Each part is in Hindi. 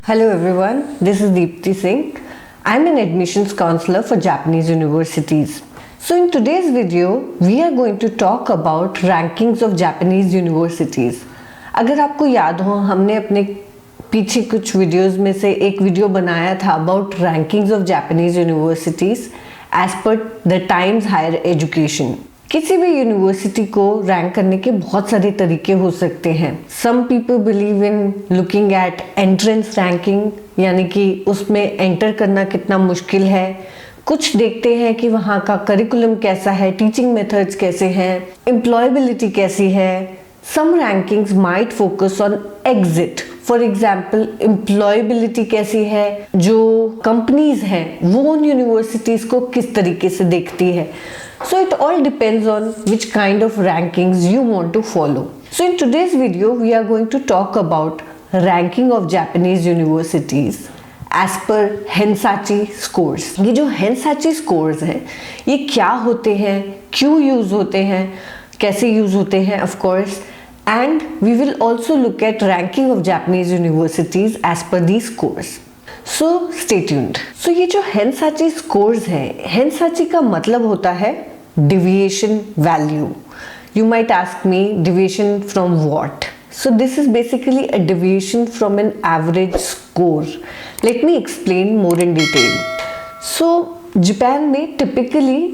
Hello everyone, this is Deepti Singh. I'm an admissions counselor for Japanese universities. So in today's video, we are going to talk about rankings of Japanese universities. अगर आपको याद हो, हमने अपने पीछे कुछ वीडियोस में से एक वीडियो बनाया था about rankings of Japanese universities as per the Times Higher Education. किसी भी यूनिवर्सिटी को रैंक करने के बहुत सारे तरीके हो सकते हैं। Some people believe in looking at entrance ranking, यानी कि उसमें एंटर करना कितना मुश्किल है। कुछ देखते हैं कि वहाँ का करिकुलम कैसा है, टीचिंग मेथड्स कैसे हैं, एम्प्लॉयबिलिटी कैसी है। Some rankings might focus on exit. For example, employability कैसी है, जो कंपनीज हैं वो उन यूनिवर्सिटीज को किस तरीके से देखती है। So it all depends on which kind of rankings you want to follow. So in today's video, we are going to talk about ranking of Japanese universities as per Henshachi scores. ये जो Henshachi scores हैं, ये क्या होते हैं, क्यों यूज होते हैं, कैसे यूज होते हैं, of course. And we will also look at ranking of Japanese universities as per these scores. So stay tuned. So ये जो Henshachi scores हैं, Henshachi का मतलब होता है deviation value. You might ask me, deviation from what? So this is basically a deviation from an average score. Let me explain more in detail. So Japan में typically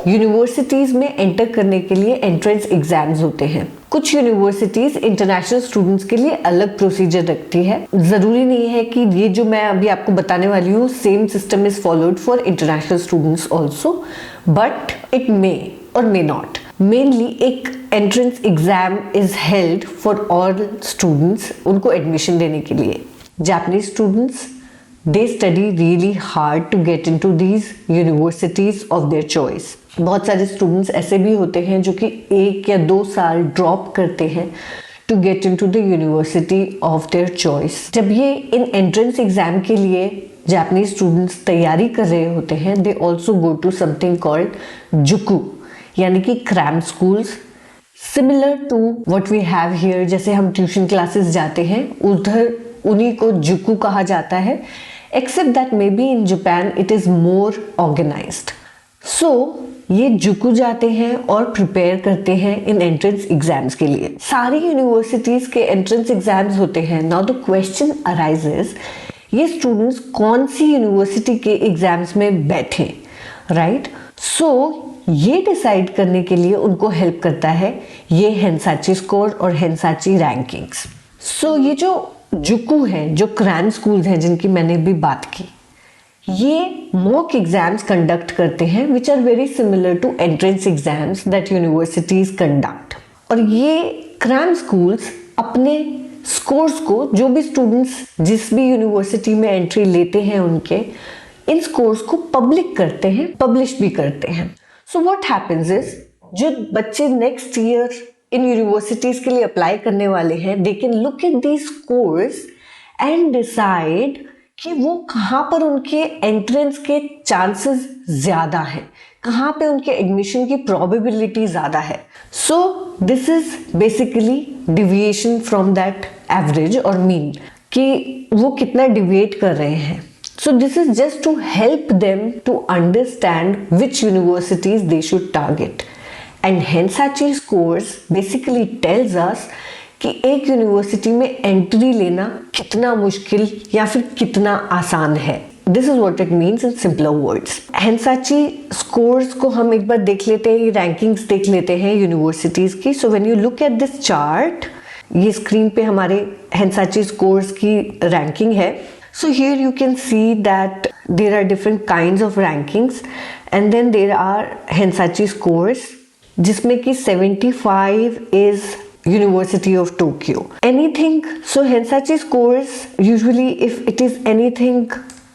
यूनिवर्सिटीज में एंटर करने के लिए एंट्रेंस एग्जाम्स होते हैं। कुछ यूनिवर्सिटीज इंटरनेशनल स्टूडेंट्स के लिए अलग प्रोसीजर रखती है। जरूरी नहीं है कि ये जो मैं अभी आपको बताने वाली हूँ same system is followed for international students also, but it may और मे नॉट। मेनली एक entrance exam is held for all students, उनको एडमिशन देने के लिए। Japanese students they study really hard to get into these universities of their choice. बहुत सारे स्टूडेंट्स ऐसे भी होते हैं जो कि 1 या 2 साल ड्रॉप करते हैं to get into the university of their choice. जब ये इन एंट्रेंस एग्जाम के लिए जापानीज स्टूडेंट्स तैयारी कर रहे होते हैं, they also go to something called जुकू, यानी कि cram schools, similar to what we have here. जैसे हम ट्यूशन क्लासेस जाते हैं, उधर उन्हीं को जुकू कहा जाता है, except that maybe in Japan it is more organized. So ये जुकू जाते हैं और प्रिपेयर करते हैं इन एंट्रेंस एग्जाम्स के लिए। सारी यूनिवर्सिटीज के एंट्रेंस एग्जाम्स होते हैं। नाउ द क्वेश्चन अराइजेस, ये स्टूडेंट्स कौन सी यूनिवर्सिटी के एग्जाम्स में बैठे, राइट? सो ये डिसाइड करने के लिए उनको हेल्प करता है ये हेंसाची स्कोर और हेंसाची रैंकिंग्स। सो ये जो जुकू हैं, जो क्रैन स्कूल्स हैं जिनकी मैंने भी बात की, ये मॉक एग्जाम्स कंडक्ट करते हैं which are very similar to entrance exams that universities conduct. और ये क्रैन स्कूल्स अपने स्कोर्स को, जो भी स्टूडेंट्स जिस भी यूनिवर्सिटी में एंट्री लेते हैं उनके इन स्कोर्स को पब्लिक करते हैं, पब्लिश भी करते हैं। सो व्हाट हैपेंस इज, जो बच्चे नेक्स्ट ईयर इन यूनिवर्सिटीज के लिए अप्लाई करने वाले हैं, they can look at these scores and decide कि वो कहाँ पर उनके एंट्रेंस के चांसेस ज्यादा हैं, कहाँ पे उनके एडमिशन की प्रोबेबिलिटी ज्यादा है। So this is basically deviation from that average और मीन, कि वो कितना डिविएट कर रहे हैं। So this is just to help them to understand which universities they should target. And Henshachi scores basically tells us कि एक यूनिवर्सिटी में एंट्री लेना कितना मुश्किल या फिर कितना आसान है। This is what it means in simpler words. Henshachi scores को हम एक बार देख लेते हैं, रैंकिंग्स देख लेते हैं यूनिवर्सिटीज की। So when you look at this chart, ये स्क्रीन पे हमारे Henshachi scores की रैंकिंग है। So here you can see that there are different kinds of rankings and then there are Henshachi scores, जिसमें कि 75 is University of Tokyo. Anything, so Henshachi scores usually if it is anything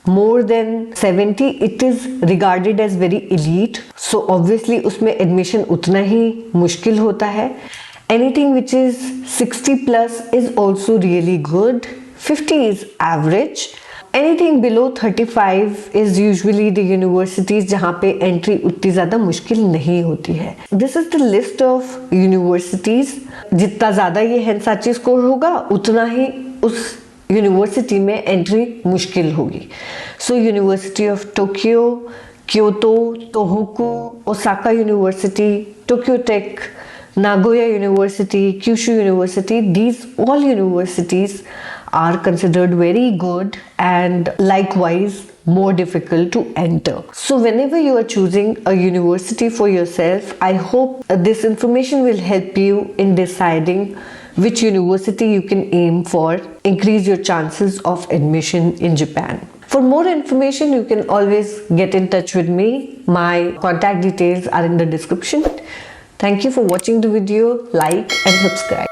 more than 70, it is regarded as very elite. So obviously उसमें admission उतना ही मुश्किल होता है। Anything which is 60 plus is also really good. 50 is average. Anything below 35 is usually the universities जहाँ पे एंट्री उतनी ज़्यादा मुश्किल नहीं होती है। This is the list of universities. जितना ज़्यादा ये हेंसाची स्कोर होगा उतना ही उस यूनिवर्सिटी में एंट्री मुश्किल होगी। So university of Tokyo, Kyoto, Tohoku, Osaka university, Tokyo tech, Nagoya University, Kyushu University, these all universities are considered very good and likewise more difficult to enter. So whenever you are choosing a university for yourself, I hope this information will help you in deciding which university you can aim for, increase your chances of admission in Japan. For more information, you can always get in touch with me. My contact details are in the description. Thank you for watching the video. Like and subscribe.